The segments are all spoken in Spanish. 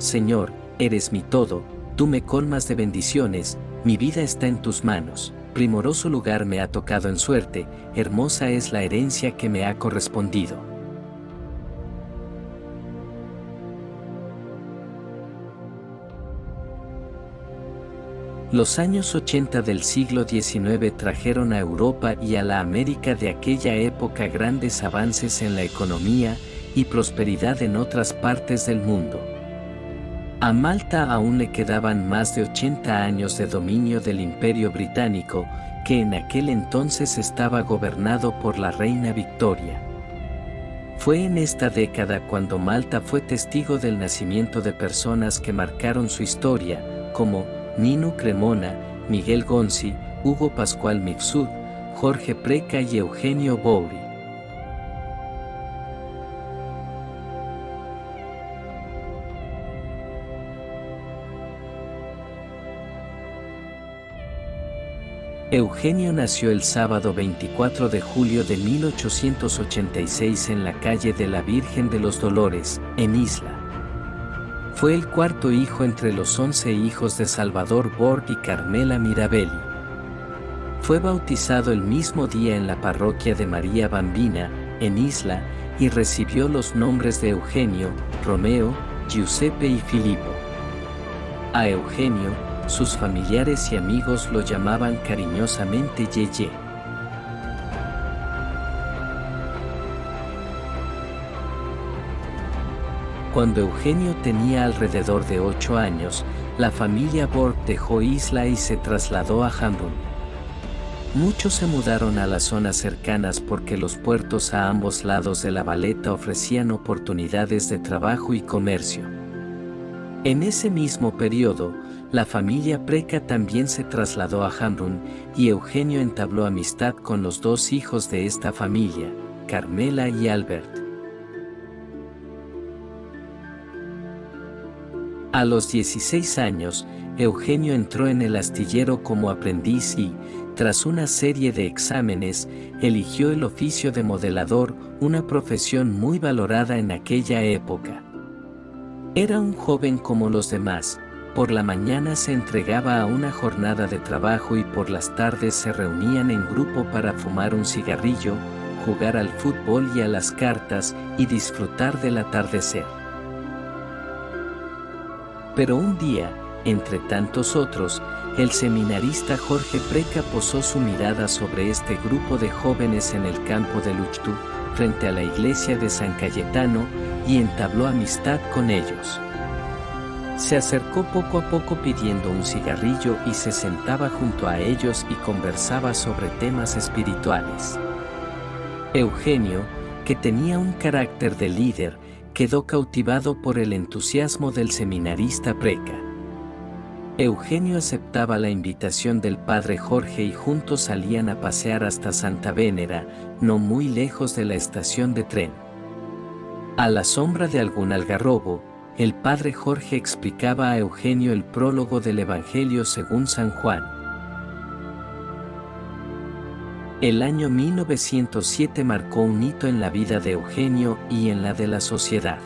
Señor, eres mi todo, tú me colmas de bendiciones, mi vida está en tus manos, primoroso lugar me ha tocado en suerte, hermosa es la herencia que me ha correspondido. Los años 80 del siglo XIX trajeron a Europa y a la América de aquella época grandes avances en la economía y prosperidad en otras partes del mundo. A Malta aún le quedaban más de 80 años de dominio del Imperio Británico, que en aquel entonces estaba gobernado por la reina Victoria. Fue en esta década cuando Malta fue testigo del nacimiento de personas que marcaron su historia, como Nino Cremona, Miguel Gonzi, Hugo Pascual Mifsud, Jorge Preca y Eugenio Bouri. Eugenio nació el sábado 24 de julio de 1886 en la calle de la Virgen de los Dolores, en Isla. Fue el cuarto hijo entre los 11 hijos de Salvador Borg y Carmela Mirabelli. Fue bautizado el mismo día en la parroquia de María Bambina, en Isla, y recibió los nombres de Eugenio, Romeo, Giuseppe y Filippo. A Eugenio, sus familiares y amigos lo llamaban cariñosamente Yeye. Cuando Eugenio tenía alrededor de 8 años, la familia Borg dejó Isla y se trasladó a Hamrun. Muchos se mudaron a las zonas cercanas porque los puertos a ambos lados de la Valeta ofrecían oportunidades de trabajo y comercio. En ese mismo periodo, la familia Preca también se trasladó a Hamrun y Eugenio entabló amistad con los dos hijos de esta familia, Carmela y Albert. A los 16 años, Eugenio entró en el astillero como aprendiz y, tras una serie de exámenes, eligió el oficio de modelador, una profesión muy valorada en aquella época. Era un joven como los demás, por la mañana se entregaba a una jornada de trabajo y por las tardes se reunían en grupo para fumar un cigarrillo, jugar al fútbol y a las cartas y disfrutar del atardecer. Pero un día, entre tantos otros, el seminarista Jorge Preca posó su mirada sobre este grupo de jóvenes en el campo de Luchtú, frente a la iglesia de San Cayetano, y entabló amistad con ellos. Se acercó poco a poco pidiendo un cigarrillo y se sentaba junto a ellos y conversaba sobre temas espirituales. Eugenio, que tenía un carácter de líder, quedó cautivado por el entusiasmo del seminarista Preca. Eugenio aceptaba la invitación del padre Jorge y juntos salían a pasear hasta Santa Vénera, no muy lejos de la estación de tren. A la sombra de algún algarrobo, el padre Jorge explicaba a Eugenio el prólogo del Evangelio según San Juan. El año 1907 marcó un hito en la vida de Eugenio y en la de la sociedad.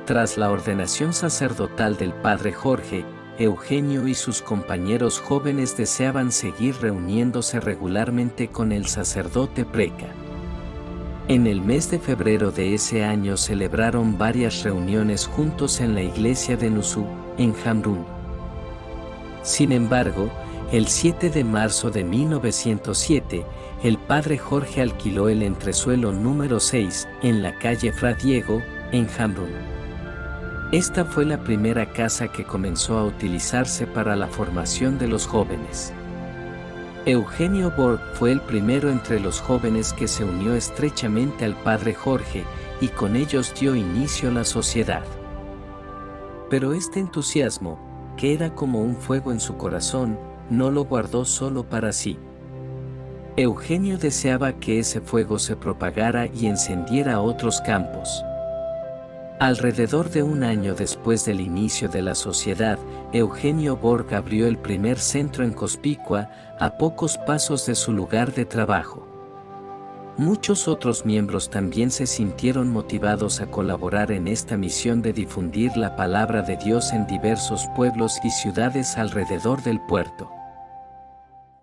Tras la ordenación sacerdotal del padre Jorge, Eugenio y sus compañeros jóvenes deseaban seguir reuniéndose regularmente con el sacerdote Preca. En el mes de febrero de ese año celebraron varias reuniones juntos en la iglesia de Nusú, en Hamrun. Sin embargo, el 7 de marzo de 1907, el padre Jorge alquiló el entresuelo número 6 en la calle Fra Diego, en Hamrun. Esta fue la primera casa que comenzó a utilizarse para la formación de los jóvenes. Eugenio Borg fue el primero entre los jóvenes que se unió estrechamente al padre Jorge y con ellos dio inicio la sociedad. Pero este entusiasmo, que era como un fuego en su corazón, no lo guardó solo para sí. Eugenio deseaba que ese fuego se propagara y encendiera otros campos. Alrededor de un año después del inicio de la sociedad, Eugenio Borg abrió el primer centro en Cospicua, a pocos pasos de su lugar de trabajo. Muchos otros miembros también se sintieron motivados a colaborar en esta misión de difundir la palabra de Dios en diversos pueblos y ciudades alrededor del puerto.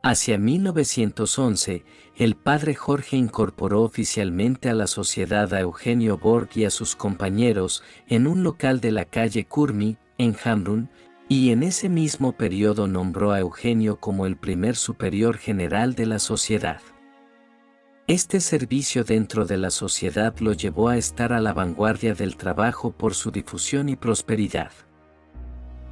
Hacia 1911, el padre Jorge incorporó oficialmente a la sociedad a Eugenio Borg y a sus compañeros en un local de la calle Curmi, en Hamrun, y en ese mismo periodo nombró a Eugenio como el primer superior general de la sociedad. Este servicio dentro de la sociedad lo llevó a estar a la vanguardia del trabajo por su difusión y prosperidad.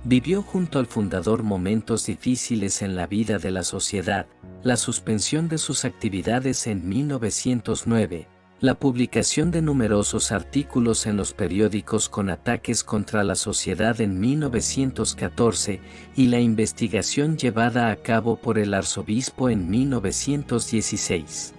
Vivió junto al fundador momentos difíciles en la vida de la sociedad, la suspensión de sus actividades en 1909, la publicación de numerosos artículos en los periódicos con ataques contra la sociedad en 1914 y la investigación llevada a cabo por el arzobispo en 1916.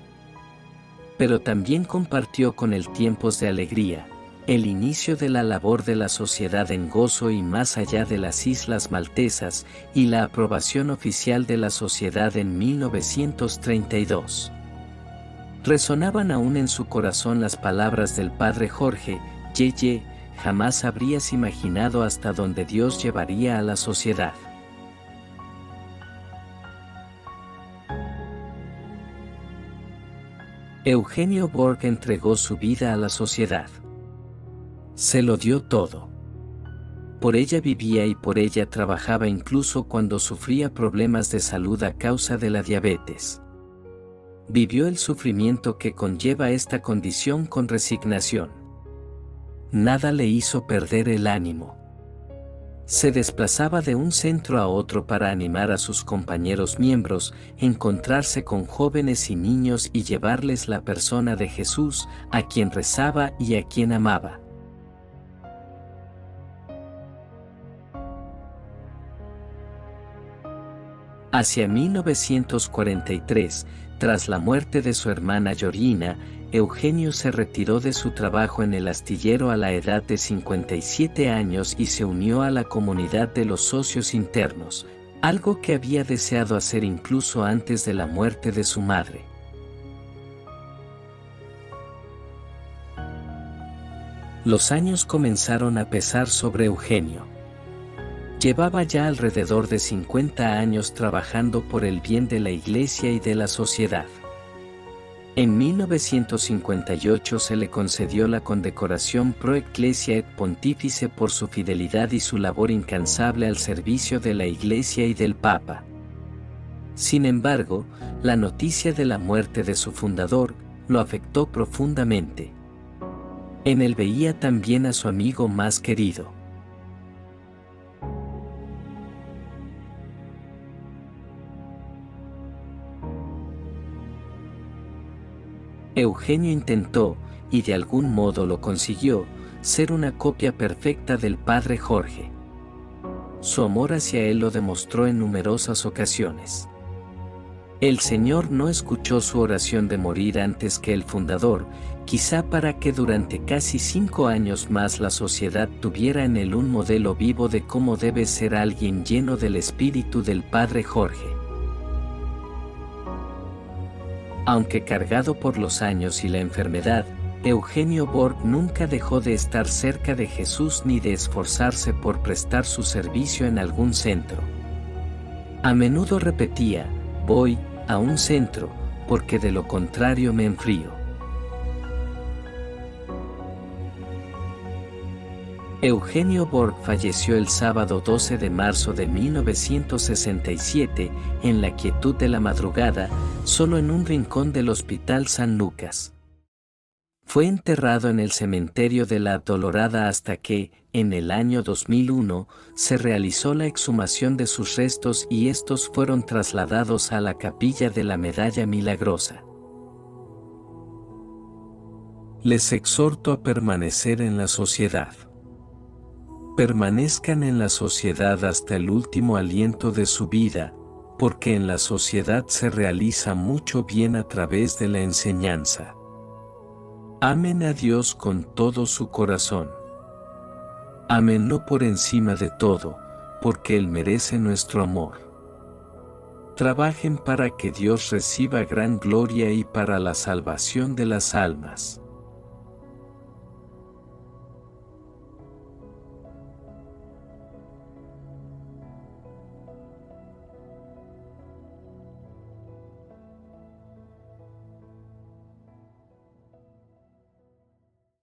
Pero también compartió con él tiempos de alegría, el inicio de la labor de la sociedad en Gozo y más allá de las Islas Maltesas y la aprobación oficial de la sociedad en 1932. Resonaban aún en su corazón las palabras del padre Jorge: Yeye, jamás habrías imaginado hasta dónde Dios llevaría a la sociedad. Eugenio Borg entregó su vida a la sociedad. Se lo dio todo. Por ella vivía y por ella trabajaba incluso cuando sufría problemas de salud a causa de la diabetes. Vivió el sufrimiento que conlleva esta condición con resignación. Nada le hizo perder el ánimo. Se desplazaba de un centro a otro para animar a sus compañeros miembros, encontrarse con jóvenes y niños y llevarles la persona de Jesús, a quien rezaba y a quien amaba. Hacia 1943, tras la muerte de su hermana Georgina, Eugenio se retiró de su trabajo en el astillero a la edad de 57 años y se unió a la comunidad de los socios internos, algo que había deseado hacer incluso antes de la muerte de su madre. Los años comenzaron a pesar sobre Eugenio. Llevaba ya alrededor de 50 años trabajando por el bien de la Iglesia y de la sociedad. En 1958 se le concedió la condecoración Pro Ecclesia et Pontifice por su fidelidad y su labor incansable al servicio de la Iglesia y del Papa. Sin embargo, la noticia de la muerte de su fundador lo afectó profundamente. En él veía también a su amigo más querido. Eugenio intentó, y de algún modo lo consiguió, ser una copia perfecta del padre Jorge. Su amor hacia él lo demostró en numerosas ocasiones. El Señor no escuchó su oración de morir antes que el fundador, quizá para que durante casi 5 años más la sociedad tuviera en él un modelo vivo de cómo debe ser alguien lleno del espíritu del padre Jorge. Aunque cargado por los años y la enfermedad, Eugenio Borg nunca dejó de estar cerca de Jesús ni de esforzarse por prestar su servicio en algún centro. A menudo repetía: voy a un centro, porque de lo contrario me enfrío. Eugenio Borg falleció el sábado 12 de marzo de 1967, en la quietud de la madrugada, solo en un rincón del Hospital San Lucas. Fue enterrado en el cementerio de la Dolorada hasta que, en el año 2001, se realizó la exhumación de sus restos y estos fueron trasladados a la capilla de la Medalla Milagrosa. Les exhorto a permanecer en la sociedad. Permanezcan en la sociedad hasta el último aliento de su vida, porque en la sociedad se realiza mucho bien a través de la enseñanza. Amen a Dios con todo su corazón. Ámenlo por encima de todo, porque Él merece nuestro amor. Trabajen para que Dios reciba gran gloria y para la salvación de las almas.